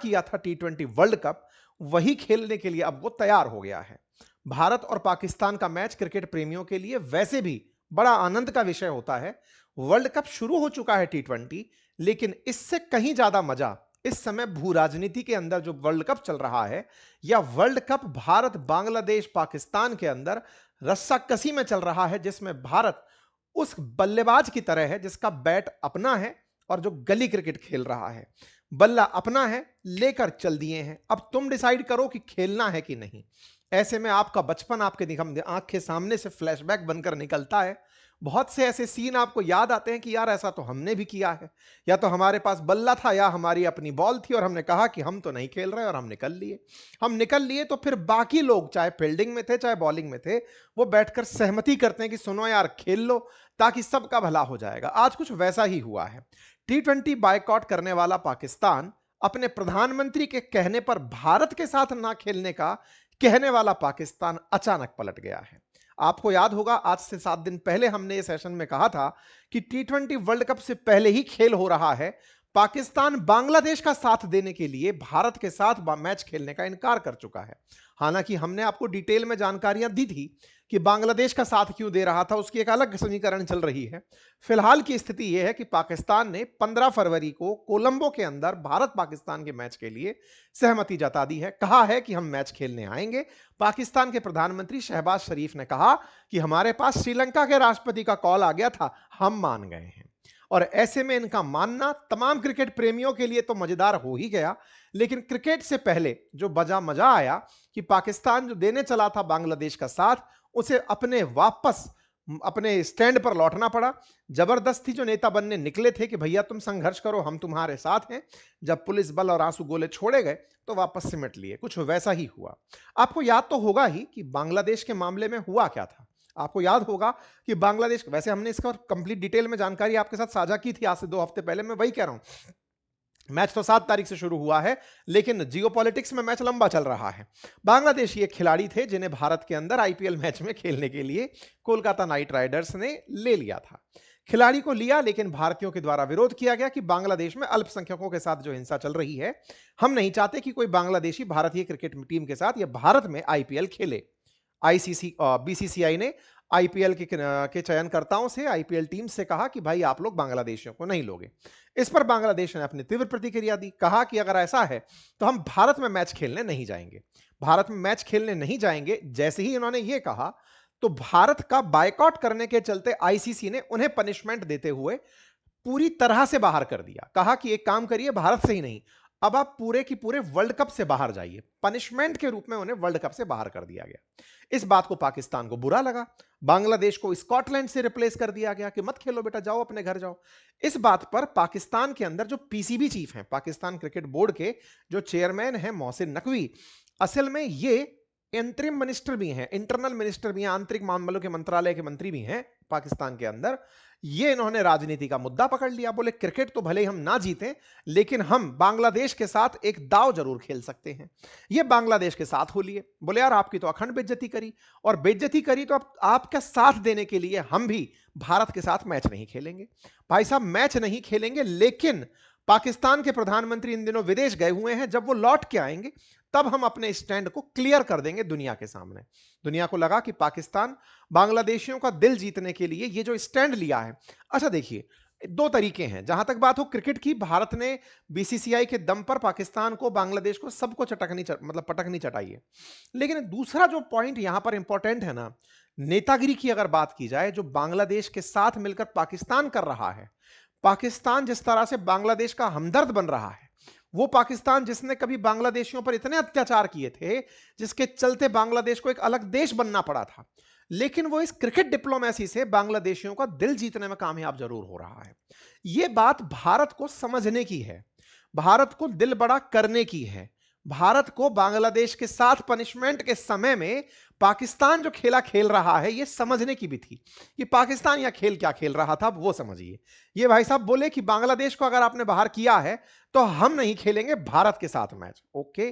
किया था T20 world cup, वही खेलने के लिए अब वो तैयार हो गया है। भारत और पाकिस्तान का मैच क्रिकेट प्रेमियों के लिए वैसे भी बड़ा आनंद का विषय होता है। वर्ल्ड कप शुरू हो चुका है T20, लेकिन इससे कहीं ज्यादा मजा इस समय भू राजनीति के अंदर जो वर्ल्ड कप चल रहा है, या वर्ल्ड कप भारत बांग्लादेश पाकिस्तान के अंदर रस्साकसी में चल रहा है, जिसमें भारत उस बल्लेबाज की तरह है जिसका बैट अपना है और जो गली क्रिकेट खेल रहा है। बल्ला अपना है, लेकर चल दिए हैं, अब तुम डिसाइड करो कि खेलना है कि नहीं। ऐसे में आपका बचपन आपके निगम आंख के सामने से फ्लैशबैक बनकर निकलता है। बहुत से ऐसे सीन आपको याद आते हैं कि यार ऐसा तो हमने भी किया है, या तो हमारे पास बल्ला था या हमारी अपनी बॉल थी और हमने कहा कि हम तो नहीं खेल रहे और हम निकल लिए तो फिर बाकी लोग चाहे फील्डिंग में थे चाहे बॉलिंग में थे, वो बैठकर सहमति करते हैं कि सुनो यार खेल लो ताकि सबका भला हो जाएगा। आज कुछ वैसा ही हुआ है। T20 बायकॉट करने वाला पाकिस्तान अपने प्रधानमंत्री के कहने पर भारत के साथ ना खेलने का कहने वाला पाकिस्तान अचानक पलट गया है। आपको याद होगा आज से 7 दिन पहले हमने इस सेशन में कहा था कि T20 वर्ल्ड कप से पहले ही खेल हो रहा है। पाकिस्तान बांग्लादेश का साथ देने के लिए भारत के साथ मैच खेलने का इनकार कर चुका है। हालांकि हमने आपको डिटेल में जानकारियां दी थी कि बांग्लादेश का साथ क्यों दे रहा था, उसकी एक अलग समीकरण चल रही है। फिलहाल की स्थिति यह है कि पाकिस्तान ने 15 फरवरी को कोलंबो के अंदर भारत पाकिस्तान के मैच के लिए सहमति जता दी है। कहा है कि हम मैच खेलने आएंगे। पाकिस्तान के प्रधानमंत्री शहबाज शरीफ ने कहा कि हमारे पास श्रीलंका के राष्ट्रपति का कॉल आ गया था, हम मान गए हैं। और ऐसे में इनका मानना तमाम क्रिकेट प्रेमियों के लिए तो मजेदार हो ही गया, लेकिन क्रिकेट से पहले जो मजा आया कि पाकिस्तान जो देने चला था बांग्लादेश का साथ, उसे अपने स्टैंड पर लौटना पड़ा। जबरदस्ती जो नेता बनने निकले थे कि भैया तुम संघर्ष करो, हम तुम्हारे साथ हैं, जब पुलिस बल और आंसू गोले छोड़े गए तो वापस सिमट लिए। कुछ वैसा ही हुआ। आपको याद तो होगा ही कि बांग्लादेश के मामले में हुआ क्या था। आपको याद होगा कि बांग्लादेश, वैसे हमने इसका कंप्लीट डिटेल में जानकारी आपके साथ साझा की थी आज से 2 हफ्ते पहले। मैं वही कह रहा हूं, मैच तो 7 तारीख से शुरू हुआ है, लेकिन जियोपॉलिटिक्स में मैच लंबा चल रहा है। बांग्लादेशी एक खिलाड़ी थे जिन्हें भारत के अंदर आईपीएल मैच में खेलने के लिए कोलकाता नाइट राइडर्स ने ले लिया था। खिलाड़ी को लिया, लेकिन भारतीयों के द्वारा विरोध किया गया कि बांग्लादेश में अल्पसंख्यकों के साथ जो हिंसा चल रही है, हम नहीं चाहते कि कोई बांग्लादेशी भारतीय क्रिकेट टीम के साथ या भारत में आईपीएल खेले। आईसीसी बीसीसीआई ने आईपीएल के चयनकर्ताओं से, आईपीएल टीम से कहा कि भाई आप लोग बांग्लादेशियों को नहीं लोगे। इस पर बांग्लादेश ने अपनी तीव्र प्रतिक्रिया दी। कहा कि अगर ऐसा है तो हम भारत में मैच खेलने नहीं जाएंगे। भारत में मैच खेलने नहीं जाएंगे जैसे ही इन्होंने यह कहा, तो भारत का बायकॉट करने के चलते आईसीसी ने उन्हें पनिशमेंट देते हुए पूरी तरह से बाहर कर दिया। कहा कि एक काम करिए, भारत से ही नहीं, अब आप पूरे की पूरे वर्ल्ड कप से बाहर जाइए। पनिशमेंट के रूप में उन्हें वर्ल्ड कप से बाहर कर दिया गया। इस बात को पाकिस्तान को बुरा लगा। बांग्लादेश को स्कॉटलैंड से रिप्लेस कर दिया गया कि मत खेलो बेटा, जाओ अपने घर जाओ। इस बात पर पाकिस्तान के अंदर जो पीसीबी चीफ हैं, पाकिस्तान क्रिकेट बोर्ड के जो चेयरमैन हैं मोहसिन नकवी, असल में ये इंटरिम मिनिस्टर भी हैं, इंटरनल मिनिस्टर भी हैं, आंतरिक मामलों के मंत्रालय के मंत्री भी हैं पाकिस्तान के अंदर। ये इन्होंने राजनीति का मुद्दा पकड़ लिया। बोले क्रिकेट तो भले ही हम ना जीतें, लेकिन हम बांग्लादेश के साथ एक दाव जरूर खेल सकते हैं। ये बांग्लादेश के साथ हो लिए। बोले यार आपकी तो अखंड बेइज्जती करी, और बेइज्जती करी तो अब आपका साथ देने के लिए हम भी भारत के साथ मैच नहीं खेलेंगे। भाई साहब मैच नहीं खेलेंगे, लेकिन पाकिस्तान के प्रधानमंत्री इन दिनों विदेश गए हुए हैं। जब वो लौट के आएंगे तब हम अपने स्टैंड को क्लियर कर देंगे दुनिया के सामने। दुनिया को लगा कि पाकिस्तान बांग्लादेशियों का दिल जीतने के लिए ये जो स्टैंड लिया है। अच्छा देखिए, 2 तरीके हैं। जहां तक बात हो क्रिकेट की, भारत ने बीसीसीआई के दम पर पाकिस्तान को, बांग्लादेश को सबको पटकनी चटाई है। लेकिन दूसरा जो पॉइंट यहां पर इंपॉर्टेंट है ना, नेतागिरी की अगर बात की जाए, जो बांग्लादेश के साथ मिलकर पाकिस्तान कर रहा है, पाकिस्तान जिस तरह से बांग्लादेश का हमदर्द बन रहा है, वो पाकिस्तान जिसने कभी बांग्लादेशियों पर इतने अत्याचार किए थे, जिसके चलते बांग्लादेश को एक अलग देश बनना पड़ा था, लेकिन वो इस क्रिकेट डिप्लोमेसी से बांग्लादेशियों का दिल जीतने में कामयाब जरूर हो रहा है। यह बात भारत को समझने की है, भारत को दिल बड़ा करने की है। भारत को बांग्लादेश के साथ पनिशमेंट के समय में पाकिस्तान जो खेला खेल रहा है, यह समझने की भी थी कि पाकिस्तान यह खेल क्या खेल रहा था, वो समझिए। ये भाई साहब बोले कि बांग्लादेश को अगर आपने बाहर किया है तो हम नहीं खेलेंगे भारत के साथ मैच। ओके,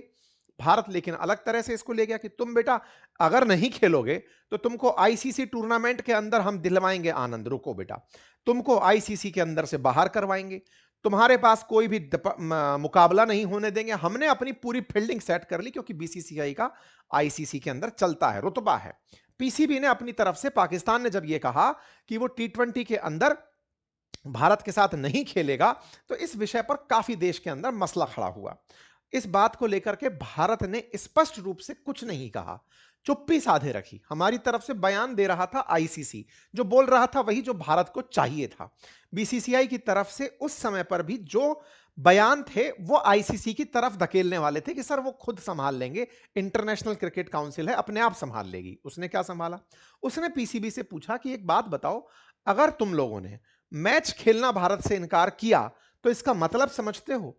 भारत लेकिन अलग तरह से इसको ले गया कि तुम बेटा अगर नहीं खेलोगे तो तुमको आईसीसी टूर्नामेंट के अंदर हम दिलवाएंगे आनंद। रुको बेटा, तुमको आईसीसी के अंदर से बाहर करवाएंगे, तुम्हारे पास कोई भी मुकाबला नहीं होने देंगे, हमने अपनी पूरी फील्डिंग सेट कर ली, क्योंकि बीसीसीआई का आईसीसी के अंदर चलता है, रुतबा है। पीसीबी ने अपनी तरफ से, पाकिस्तान ने जब यह कहा कि वो टी20 के अंदर भारत के साथ नहीं खेलेगा, तो इस विषय पर काफी देश के अंदर मसला खड़ा हुआ। इस बात को लेकर के भारत ने स्पष्ट रूप से कुछ नहीं कहा, चुप्पी साधे रखी। हमारी तरफ से बयान दे रहा था आईसीसी, जो बोल रहा था वही जो भारत को चाहिए था। बीसीसीआई की तरफ से उस समय पर भी जो बयान थे वो आईसीसी की तरफ धकेलने वाले थे कि सर वो खुद संभाल लेंगे, इंटरनेशनल क्रिकेट काउंसिल है, अपने आप संभाल लेगी। उसने क्या संभाला? उसने पीसीबी से पूछा कि एक बात बताओ, अगर तुम लोगों ने मैच खेलना भारत से इनकार किया तो इसका मतलब समझते हो?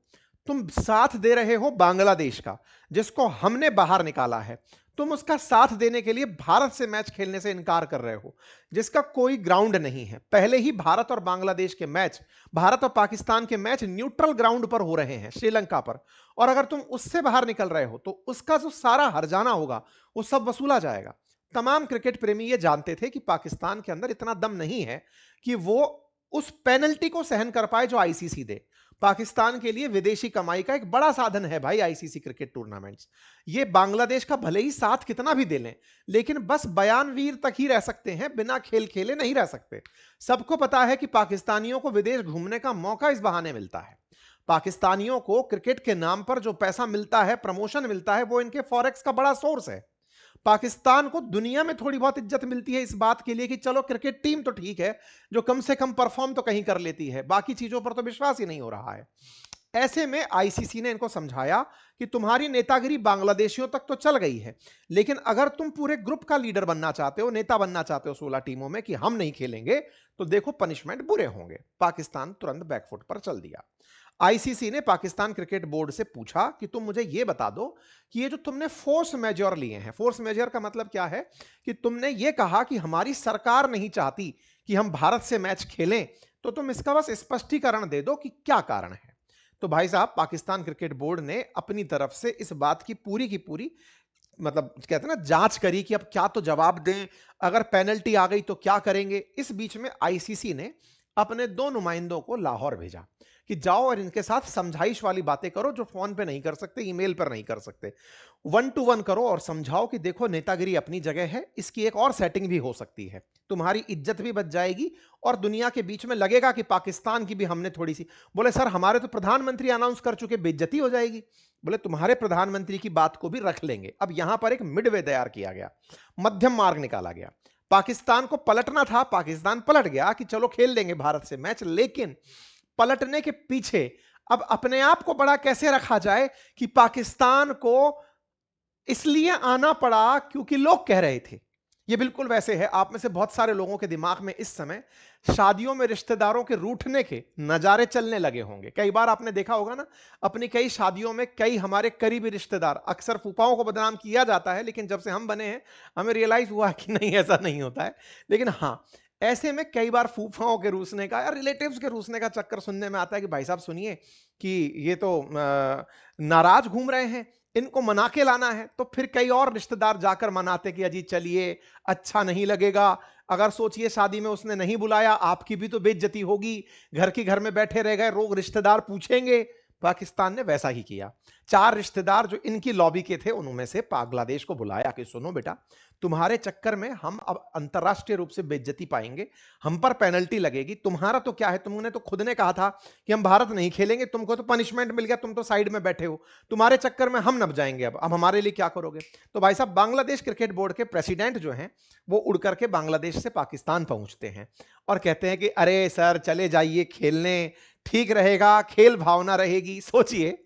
तुम साथ दे रहे हो बांग्लादेश का, जिसको हमने बाहर निकाला है, तुम उसका साथ देने के लिए भारत से मैच खेलने से इनकार कर रहे हो, जिसका कोई ग्राउंड नहीं है। पहले ही भारत और बांग्लादेश के मैच, भारत और पाकिस्तान के मैच न्यूट्रल ग्राउंड पर हो रहे हैं, श्रीलंका पर, और अगर तुम उससे बाहर निकल रहे हो तो उसका जो सारा हर्जाना होगा वो सब वसूला जाएगा। तमाम क्रिकेट प्रेमी ये जानते थे कि पाकिस्तान के अंदर इतना दम नहीं है कि वो उस पेनल्टी को सहन कर पाए जो आईसीसी दे। पाकिस्तान के लिए विदेशी कमाई का एक बड़ा साधन है भाई आईसीसी क्रिकेट टूर्नामेंट्स। ये बांग्लादेश का भले ही साथ कितना भी दे लें, लेकिन बस बयानवीर तक ही रह सकते हैं, बिना खेल खेले नहीं रह सकते। सबको पता है कि पाकिस्तानियों को विदेश घूमने का मौका इस बहाने मिलता है। पाकिस्तानियों को क्रिकेट के नाम पर जो पैसा मिलता है, प्रमोशन मिलता है, वो इनके फॉरेक्स का बड़ा सोर्स है। पाकिस्तान को दुनिया में थोड़ी बहुत इज्जत मिलती है इस बात के लिए कि चलो क्रिकेट टीम तो ठीक है, जो कम से कम परफॉर्म तो कहीं कर लेती है, बाकी चीजों पर तो विश्वास ही नहीं हो रहा है। ऐसे में आईसीसी ने इनको समझाया कि तुम्हारी नेतागिरी बांग्लादेशियों तक तो चल गई है, लेकिन अगर तुम पूरे ग्रुप का लीडर बनना चाहते हो, नेता बनना चाहते हो 16 टीमों में, कि हम नहीं खेलेंगे, तो देखो पनिशमेंट बुरे होंगे। पाकिस्तान तुरंत बैकफुट पर चल दिया। आईसीसी ने पाकिस्तान क्रिकेट बोर्ड से पूछा कि तुम मुझे यह बता दो कि ये जो तुमने फोर्स मेजर लिए हैं, फोर्स मेजर का मतलब क्या है कि तुमने ये कहा कि हमारी सरकार नहीं चाहती कि हम भारत से मैच खेलें, तो तुम इसका बस स्पष्टीकरण दे दो कि क्या कारण है। तो भाई साहब, पाकिस्तान क्रिकेट बोर्ड ने अपनी तरफ से इस बात की पूरी मतलब कहते हैं ना जांच करी कि अब क्या तो जवाब दें, अगर पेनल्टी आ गई तो क्या करेंगे। इस बीच में आईसीसी ने अपने 2 नुमाइंदों को लाहौर भेजा कि जाओ और इनके साथ समझाइश वाली बातें करो, जो फोन पे नहीं कर सकते, ईमेल पर नहीं कर सकते। 1 to 1 करो और समझाओ कि देखो नेतागिरी अपनी जगह है, इसकी एक और सेटिंग भी हो सकती है, तुम्हारी इज्जत भी बच जाएगी और दुनिया के बीच में लगेगा कि पाकिस्तान की भी हमने थोड़ी सी। बोले सर हमारे तो प्रधानमंत्री अनाउंस कर चुके, बेइज्जती हो जाएगी। बोले तुम्हारे प्रधानमंत्री की बात को भी रख लेंगे। अब यहां पर एक मिडवे तैयार किया गया, मध्यम मार्ग निकाला गया। पाकिस्तान को पलटना था, पाकिस्तान पलट गया कि चलो खेल लेंगे भारत से मैच, लेकिन पलटने के पीछे अब अपने आप को बड़ा कैसे रखा जाए कि पाकिस्तान को इसलिए आना पड़ा क्योंकि लोग कह रहे थे। ये बिल्कुल वैसे है, आप में से बहुत सारे लोगों के दिमाग में इस समय शादियों में रिश्तेदारों के रूठने के नजारे चलने लगे होंगे। कई बार आपने देखा होगा ना, अपनी कई शादियों में कई हमारे करीबी रिश्तेदार, अक्सर फूफाओं को बदनाम किया जाता है, लेकिन जब से हम बने हैं हमें रियलाइज हुआ कि नहीं, ऐसा नहीं होता है। लेकिन हाँ, ऐसे में कई बार फूफाओं के रूसने का या रिलेटिव्स के रूसने का चक्कर सुनने में आता है कि भाई साहब सुनिए कि ये तो नाराज घूम रहे हैं, इनको मना के लाना है। तो फिर कई और रिश्तेदार जाकर मनाते कि अजी चलिए, अच्छा नहीं लगेगा, अगर सोचिए शादी में उसने नहीं बुलाया, आपकी भी तो बेइज्जती होगी, घर की घर में बैठे रह गए, लोग रिश्तेदार पूछेंगे। पाकिस्तान ने वैसा ही किया। 4 रिश्तेदार जो इनकी लॉबी के थे, उनमें से बांग्लादेश को बुलाया कि सुनो बेटा, तुम्हारे चक्कर में हम अब अंतरराष्ट्रीय रूप से बेइज्जती पाएंगे, हम पर पेनल्टी लगेगी। तुम्हारा तो क्या है, तुमने तो खुद ने कहा था कि हम भारत नहीं खेलेंगे, तुमको तो पनिशमेंट मिल गया, तुम तो साइड में बैठे हो, तुम्हारे चक्कर में हम नब जाएंगे, अब हमारे लिए क्या करोगे? तो भाई साहब, बांग्लादेश क्रिकेट बोर्ड के प्रेसिडेंट जो हैं वो उड़ करके बांग्लादेश से पाकिस्तान पहुंचते हैं और कहते हैं कि अरे सर चले जाइए खेलने, ठीक रहेगा, खेल भावना रहेगी। सोचिए,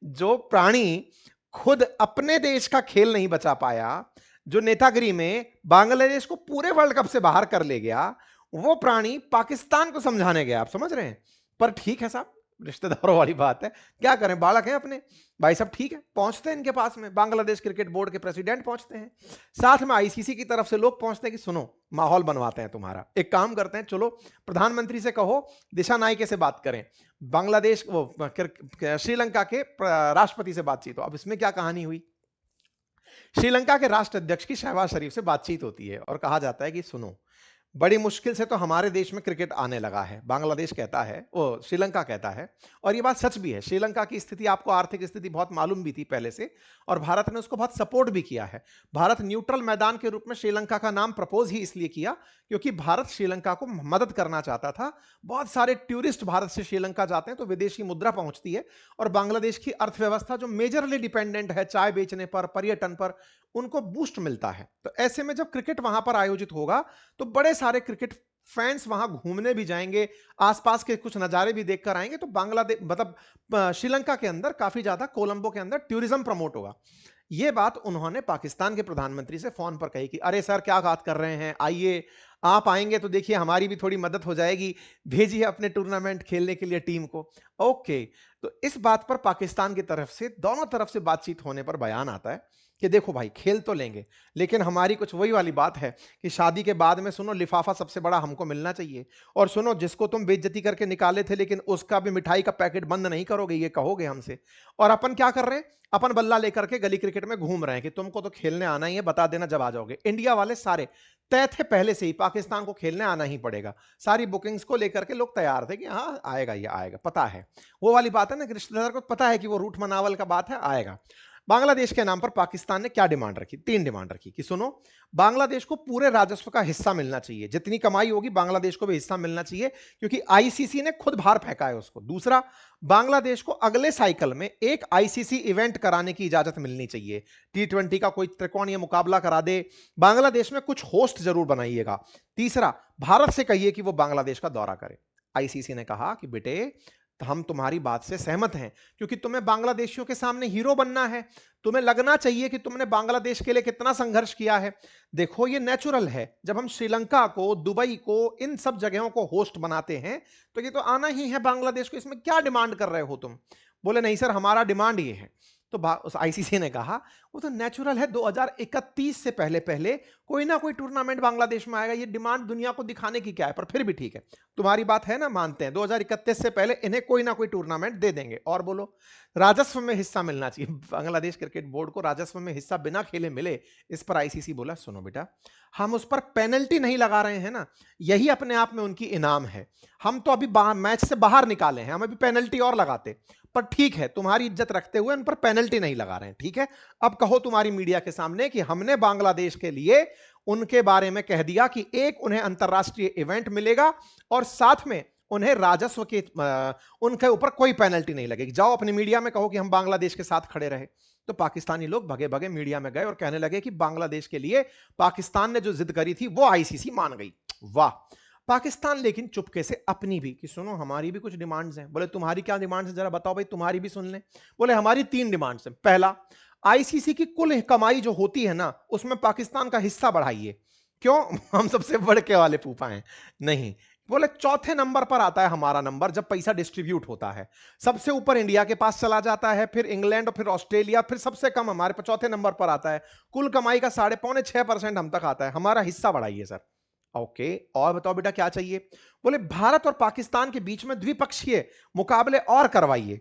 जो प्राणी खुद अपने देश का खेल नहीं बचा पाया, जो नेतागिरी में बांग्लादेश को पूरे वर्ल्ड कप से बाहर कर ले गया, वो प्राणी पाकिस्तान को समझाने गया। आप समझ रहे हैं? पर ठीक है साहब, रिश्तेदारों वाली बात है, क्या करें, बालक हैं अपने। भाई साहब ठीक है, पहुंचते हैं इनके पास में, बांग्लादेश क्रिकेट बोर्ड के प्रेसिडेंट पहुंचते हैं, साथ में आईसीसी की तरफ से लोग पहुंचते हैं कि सुनो, माहौल बनवाते हैं तुम्हारा, एक काम करते हैं, चलो प्रधानमंत्री से कहो दिशा नायके से बात करें, बांग्लादेश वो श्रीलंका के राष्ट्रपति से बातचीत हो। अब इसमें क्या कहानी हुई, श्रीलंका के राष्ट्र अध्यक्ष की शहबाज शरीफ से बातचीत होती है और कहा जाता है कि सुनो, बड़ी मुश्किल से तो हमारे देश में क्रिकेट आने लगा है, बांग्लादेश कहता है, वो श्रीलंका कहता है। और ये बात सच भी है। श्रीलंका की स्थिति, आपको आर्थिक स्थिति बहुत मालूम भी थी पहले से, और भारत ने उसको बहुत सपोर्ट भी किया है। भारत न्यूट्रल मैदान के रूप में श्रीलंका का नाम प्रपोज ही इसलिए किया क्योंकि भारत श्रीलंका को मदद करना चाहता था। बहुत सारे टूरिस्ट भारत से श्रीलंका जाते हैं तो विदेशी मुद्रा पहुंचती है, और बांग्लादेश की अर्थव्यवस्था जो मेजरली डिपेंडेंट है चाय बेचने पर, पर्यटन पर, उनको बूस्ट मिलता है। तो ऐसे में जब क्रिकेट वहां पर आयोजित होगा तो बड़े सारे क्रिकेट फैंस वहां घूमने भी जाएंगे, आसपास के कुछ नजारे भी देखकर आएंगे। तो बांग्लादेश मतलब श्रीलंका के अंदर काफी ज्यादा, कोलंबो के अंदर टूरिज्म प्रमोट होगा। यह बात उन्होंने पाकिस्तान के प्रधानमंत्री से फोन पर कही कि अरे सर क्या बात कर रहे हैं, आइए, आप आएंगे तो देखिए हमारी भी थोड़ी मदद हो जाएगी, भेजिए अपने टूर्नामेंट खेलने के लिए टीम को। ओके, तो इस बात पर पाकिस्तान की तरफ से, दोनों तरफ से बातचीत होने पर बयान आता है कि देखो भाई खेल तो लेंगे, लेकिन हमारी कुछ वही वाली बात है कि शादी के बाद में सुनो लिफाफा सबसे बड़ा हमको मिलना चाहिए, और सुनो जिसको तुम बेइज्जती करके निकाले थे लेकिन उसका भी मिठाई का पैकेट बंद नहीं करोगे, ये कहोगे हमसे। और अपन क्या कर रहे हैं, अपन बल्ला लेकर के गली क्रिकेट में घूम रहे हैं कि तुमको तो खेलने आना ही है, बता देना जब आ जाओगे। इंडिया वाले सारे तय थे पहले से ही, पाकिस्तान को खेलने आना ही पड़ेगा। सारी बुकिंग्स को लेकर के लोग तैयार थे कि हाँ आएगा, ये आएगा, पता है। वो वाली बात है ना कि रिश्तेदार को पता है कि वो रूठ मनावल का बात है, आएगा। बांग्लादेश के नाम पर पाकिस्तान ने क्या डिमांड रखी, 3 डिमांड रखी कि सुनो, बांग्लादेश को पूरे राजस्व का हिस्सा मिलना चाहिए, जितनी कमाई होगी बांग्लादेश को भी हिस्सा मिलना चाहिए क्योंकि आईसीसी ने खुद बाहर फेंका है उसको। दूसरा, बांग्लादेश को अगले साइकिल में एक आईसीसी इवेंट कराने की इजाजत मिलनी चाहिए, T20 का कोई त्रिकोणीय मुकाबला करा दे, बांग्लादेश में कुछ होस्ट जरूर बनाइएगा। तीसरा, भारत से कहिए कि वो बांग्लादेश का दौरा करे। आईसीसी ने कहा कि बेटे हम तुम्हारी बात से सहमत हैं क्योंकि तुम्हें बांग्लादेशियों के सामने हीरो बनना है, तुम्हें लगना चाहिए कि तुमने बांग्लादेश के लिए कितना संघर्ष किया है। देखो ये नेचुरल है, जब हम श्रीलंका को, दुबई को, इन सब जगहों को होस्ट बनाते हैं तो ये तो आना ही है बांग्लादेश को, इसमें क्या डिमांड कर रहे हो तुम। बोले नहीं सर हमारा डिमांड ये है। तो उस आईसीसी ने कहा वो तो नेचुरल है, 2031 से पहले पहले कोई ना कोई टूर्नामेंट बांग्लादेश में आएगा, ये डिमांड दुनिया को दिखाने की क्या है, पर फिर भी ठीक है, तुम्हारी बात है ना, मानते हैं 2031 से पहले इन्हें कोई ना कोई टूर्नामेंट दे देंगे। और बोलो, राजस्व में हिस्सा मिलना चाहिए, बांग्लादेश क्रिकेट बोर्ड को राजस्व में हिस्सा बिना खेले मिले। इस पर आईसीसी बोला सुनो बेटा, हम उस पर पेनल्टी नहीं लगा रहे हैं ना, यही अपने आप में उनकी इनाम है। हम तो अभी मैच से बाहर निकाले हैं, हम अभी पेनल्टी और लगाते, पर ठीक है तुम्हारी इज्जत रखते हुए उन पर पेनल्टी नहीं लगा रहे हैं, ठीक है। अब कहो तुम्हारी मीडिया के सामने कि हमने बांग्लादेश के लिए उनके बारे में कह दिया कि एक उन्हें अंतरराष्ट्रीय इवेंट मिलेगा और साथ में उन्हें राजस्व के उनके ऊपर कोई पेनल्टी नहीं लगेगी। जाओ अपनी मीडिया में कहो कि हम बांग्लादेश के साथ खड़े रहे। तो पाकिस्तानी लोग भगे भगे मीडिया में गए और कहने लगे कि बांग्लादेश के लिए पाकिस्तान ने जो जिद करी थी वो आईसीसी मान गई। वाह। पाकिस्तान लेकिन चुपके से अपनी भी कि सुनो हमारी भी कुछ डिमांड्स हैं। बोले तुम्हारी क्या डिमांड्स हैं, जरा बताओ भाई, तुम्हारी भी सुन लें। बोले हमारी 3 डिमांड्स हैं। पहला, आईसीसी की कुल कमाई जो होती है ना उसमें पाकिस्तान का हिस्सा बढ़ाइए। क्यों, हम सबसे बड़े के वाले फूफा हैं? नहीं। बोले चौथे नंबर पर आता है हमारा नंबर जब पैसा डिस्ट्रीब्यूट होता है, सबसे ऊपर इंडिया के पास चला जाता है, फिर इंग्लैंड और फिर ऑस्ट्रेलिया, फिर सबसे कम हमारे चौथे नंबर पर आता है। कुल कमाई का 5.25% हम तक आता है, हमारा हिस्सा बढ़ाइए सर। ओके, और बताओ बेटा क्या चाहिए? बोले भारत और पाकिस्तान के बीच में द्विपक्षीय मुकाबले और करवाइए।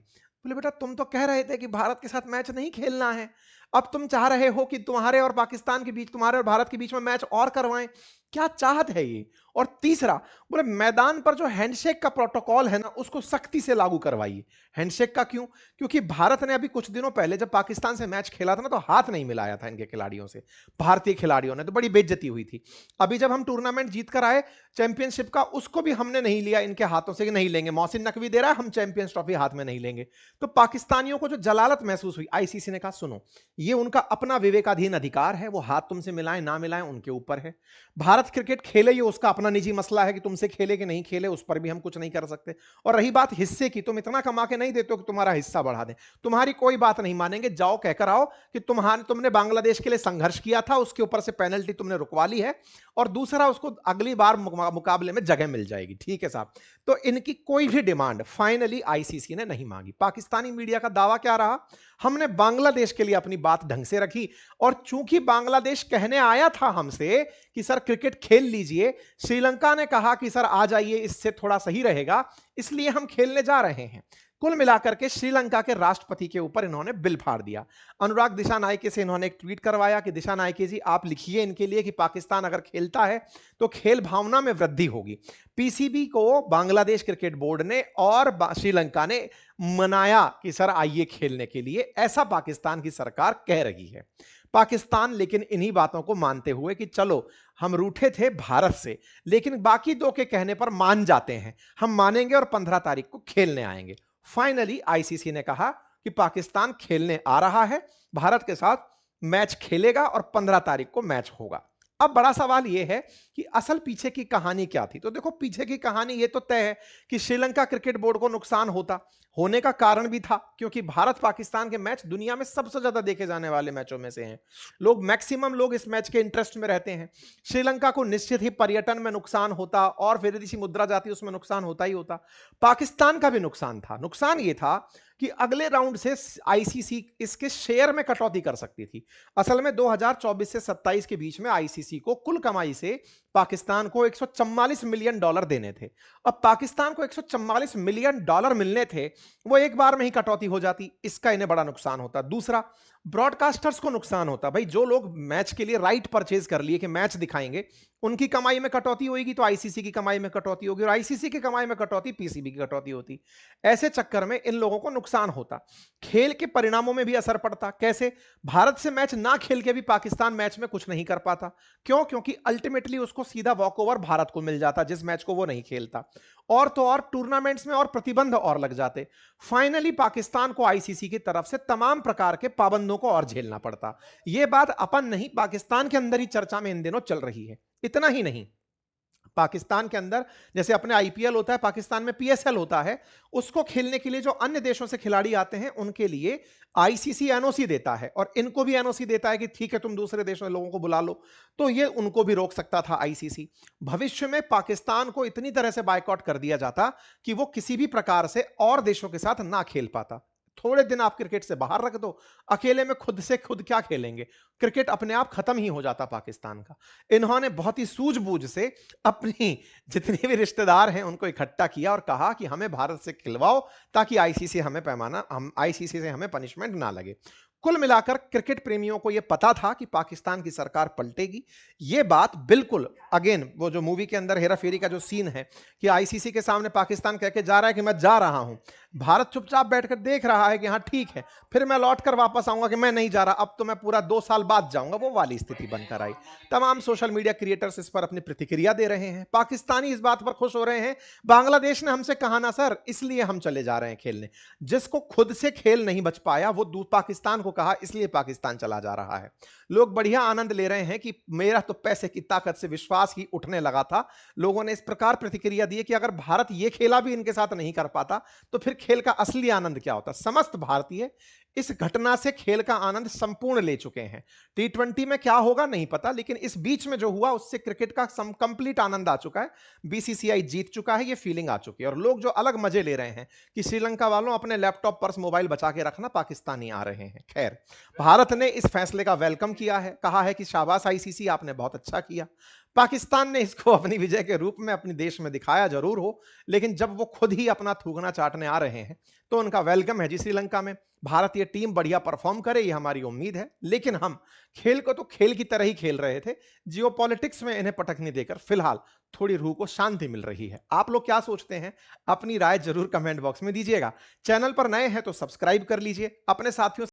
बोले बेटा तुम तो कह रहे थे कि भारत के साथ मैच नहीं खेलना है, अब तुम चाह रहे हो कि तुम्हारे और पाकिस्तान के बीच, तुम्हारे और भारत के बीच में मैच और करवाएं, क्या चाहत है ये? और तीसरा, बोले मैदान पर जो हैंडशेक का प्रोटोकॉल है ना उसको सख्ती से लागू करवाइए। हैंडशेक का क्यों? क्योंकि भारत ने अभी कुछ दिनों पहले जब पाकिस्तान से मैच खेला था ना तो हाथ नहीं मिलाया था इनके खिलाड़ियों से, भारतीय खिलाड़ियों ने, तो बड़ी बेइज्जती हुई थी। अभी जब हम टूर्नामेंट जीत कर आए चैंपियनशिप का, उसको भी हमने नहीं लिया इनके हाथों से कि नहीं लेंगे, मोहसिन नकवी दे रहा है, हम चैंपियंस ट्रॉफी हाथ में नहीं लेंगे। तो पाकिस्तानियों को जो जलालत महसूस हुई, आईसीसी ने कहा सुनो ये उनका अपना विवेकाधीन अधिकार है, वो हाथ तुमसे मिलाएं ना मिलाएं उनके ऊपर है। भारत क्रिकेट खेले ये उसका अपना निजी मसला है कि तुमसे खेले कि नहीं खेले, उस पर भी हम कुछ नहीं कर सकते। और रही बात हिस्से की, तुम इतना कमा के नहीं देते हो कि तुम्हारा हिस्सा बढ़ा दें, तुम्हारी कोई बात नहीं मानेंगे। जाओ कहकर आओ कि तुमने बांग्लादेश के लिए संघर्ष किया था, उसके ऊपर से पेनल्टी तुमने रुकवा ली है, और दूसरा उसको अगली बार मुकाबले में जगह मिल जाएगी। ठीक है साहब। तो इनकी कोई भी डिमांड फाइनली आईसीसी ने नहीं मांगी। पाकिस्तानी मीडिया का दावा क्या रहा, हमने बांग्लादेश के लिए अपनी बात ढंग से रखी, और चूंकि बांग्लादेश कहने आया था हमसे कि सर क्रिकेट खेल लीजिए, श्रीलंका ने कहा कि सर आ जाइए, इससे थोड़ा सही रहेगा, इसलिए हम खेलने जा रहे हैं। कुल मिलाकर के श्रीलंका के राष्ट्रपति के ऊपर इन्होंने बिल फाड़ दिया। अनुराग दिशानायके से इन्होंने एक ट्वीट करवाया कि दिशानायके जी आप लिखिए इनके लिए कि पाकिस्तान अगर खेलता है तो खेल भावना में वृद्धि होगी। पीसीबी को बांग्लादेश क्रिकेट बोर्ड ने और श्रीलंका ने मनाया कि सर आइए खेलने के लिए, ऐसा पाकिस्तान की सरकार कह रही है। पाकिस्तान लेकिन इन्हीं बातों को मानते हुए कि चलो हम रूठे थे भारत से, लेकिन बाकी दो के कहने पर मान जाते हैं, हम मानेंगे और 15 तारीख को खेलने आएंगे। फाइनली आईसीसी ने कहा कि पाकिस्तान खेलने आ रहा है, भारत के साथ मैच खेलेगा और 15 तारीख को मैच होगा। अब बड़ा सवाल यह है कि असल पीछे की कहानी क्या थी। तो देखो पीछे की कहानी यह तो तय है कि श्रीलंका क्रिकेट बोर्ड को नुकसान होने का कारण भी था क्योंकि भारत पाकिस्तान के मैच दुनिया में सबसे ज्यादा देखे जाने वाले मैचों में से हैं। मैक्सिमम लोग इस मैच के इंटरेस्ट में रहते हैं। श्रीलंका को निश्चित ही पर्यटन में नुकसान होता और विदेशी मुद्रा जाती उसमें नुकसान होता ही होता। पाकिस्तान का भी नुकसान था। नुकसान यह था कि अगले राउंड से आईसीसी इसके शेयर में कटौती कर सकती थी। असल में 2024 से 27 के बीच में आईसीसी को कुल कमाई से पाकिस्तान को $144 मिलियन देने थे। अब पाकिस्तान को $144 मिलियन मिलने थे, वो एक बार में ही कटौती हो जाती, इसका इन्हें बड़ा नुकसान होता। दूसरा, ब्रॉडकास्टर्स को नुकसान होता। भाई जो लोग मैच के लिए राइट परचेज कर लिए कि मैच दिखाएंगे, उनकी कमाई में कटौती होगी तो आईसीसी की कमाई में कटौती होगी और आईसीसी की कमाई में कटौती पीसीबी की कटौती होती। ऐसे चक्कर में इन लोगों को नुकसान होता। खेल के परिणामों में भी असर पड़ता। कैसे? भारत से मैच ना खेल के भी पाकिस्तान मैच में कुछ नहीं कर पाता। क्यों? क्योंकि अल्टीमेटली उसको सीधा वॉकओवर भारत को मिल जाता जिस मैच को वो नहीं खेलता। और तो और टूर्नामेंट्स में और प्रतिबंध और लग जाते। फाइनली पाकिस्तान को आईसीसी की तरफ से तमाम प्रकार के पाबंदों को और झेलना पड़ता। यह बात अपन नहीं, पाकिस्तान के अंदर ही चर्चा में इन दिनों चल रही है। इतना ही नहीं, पाकिस्तान के अंदर जैसे अपने आईपीएल होता है, पाकिस्तान में पीएसएल होता है, उसको खेलने के लिए जो अन्य देशों से खिलाड़ी आते हैं उनके लिए आईसीसी एनओसी देता है और इनको भी एनओसी देता है कि ठीक है तुम दूसरे देशों के लोगों को बुला लो। तो ये उनको भी रोक सकता था आईसीसी। भविष्य में पाकिस्तान को इतनी तरह से बायकॉट कर दिया जाता कि वो किसी भी प्रकार से और देशों के साथ ना खेल पाता। थोड़े दिन आप क्रिकेट से बाहर रख दो, अकेले में खुद से खुद क्या खेलेंगे? क्रिकेट अपने आप खत्म ही हो जाता पाकिस्तान का। इन्होंने बहुत ही सूझबूझ से अपनी जितने भी रिश्तेदार हैं उनको इकट्ठा किया और कहा कि हमें भारत से खिलवाओ ताकि आईसीसी से हमें पनिशमेंट ना लगे। कुल मिलाकर क्रिकेट प्रेमियों को यह पता था कि पाकिस्तान की सरकार पलटेगी। यह बात बिल्कुल अगेन वो जो मूवी के अंदर हेरा फेरी का जो सीन है कि आईसीसी के सामने पाकिस्तान कह के जा रहा है कि मैं जा रहा हूं, भारत चुपचाप बैठकर देख रहा है कि हाँ ठीक है, फिर मैं लौटकर वापस आऊंगा कि मैं नहीं जा रहा, अब तो मैं पूरा 2 साल बाद जाऊंगा, वो वाली स्थिति बनकर आई। तमाम सोशल मीडिया क्रिएटर्स इस पर अपनी प्रतिक्रिया दे रहे हैं। पाकिस्तानी इस बात पर खुश हो रहे हैं, बांग्लादेश ने हमसे कहा ना सर, इसलिए हम चले जा रहे हैं खेलने। जिसको खुद से खेल नहीं बच पाया वो पाकिस्तान को कहा, इसलिए पाकिस्तान चला जा रहा है। लोग बढ़िया आनंद ले रहे हैं कि मेरा तो पैसे की ताकत से विश्वास ही उठने लगा था। लोगों ने इस प्रकार प्रतिक्रिया दी कि अगर भारत ये खेला भी इनके साथ नहीं कर पाता तो फिर खेल का असली आनंद क्या होता। समस्त भारतीय इस घटना से खेल का आनंद संपूर्ण ले चुके हैं। टी20 में क्या होगा नहीं पता, लेकिन इस बीच में जो हुआ उससे क्रिकेट का कंप्लीट आनंद आ चुका है। बीसीसीआई जीत चुका है, ये फीलिंग आ चुकी है। और लोग जो अलग मजे ले रहे हैं कि श्रीलंका वालों अपने लैपटॉप पर्स मोबाइल बचा के रखना, पाकिस्तानी आ रहे हैं। खैर, भारत ने इस फैसले का वेलकम किया है, कहा है कि शाबाश आईसीसी, आपने बहुत अच्छा किया। पाकिस्तान ने इसको अपनी विजय के रूप में अपने देश में दिखाया जरूर हो, लेकिन जब वो खुद ही अपना थूकना चाटने आ रहे हैं तो उनका वेलकम है जी श्रीलंका में। भारतीय टीम बढ़िया परफॉर्म करे, ये हमारी उम्मीद है, लेकिन हम खेल को तो खेल की तरह ही खेल रहे थे। जियोपॉलिटिक्स में इन्हें पटकने देकर फिलहाल थोड़ी रूह को शांति मिल रही है। आप लोग क्या सोचते हैं? अपनी राय जरूर कमेंट बॉक्स में दीजिएगा। चैनल पर नए हैं तो सब्सक्राइब कर लीजिए, अपने साथियों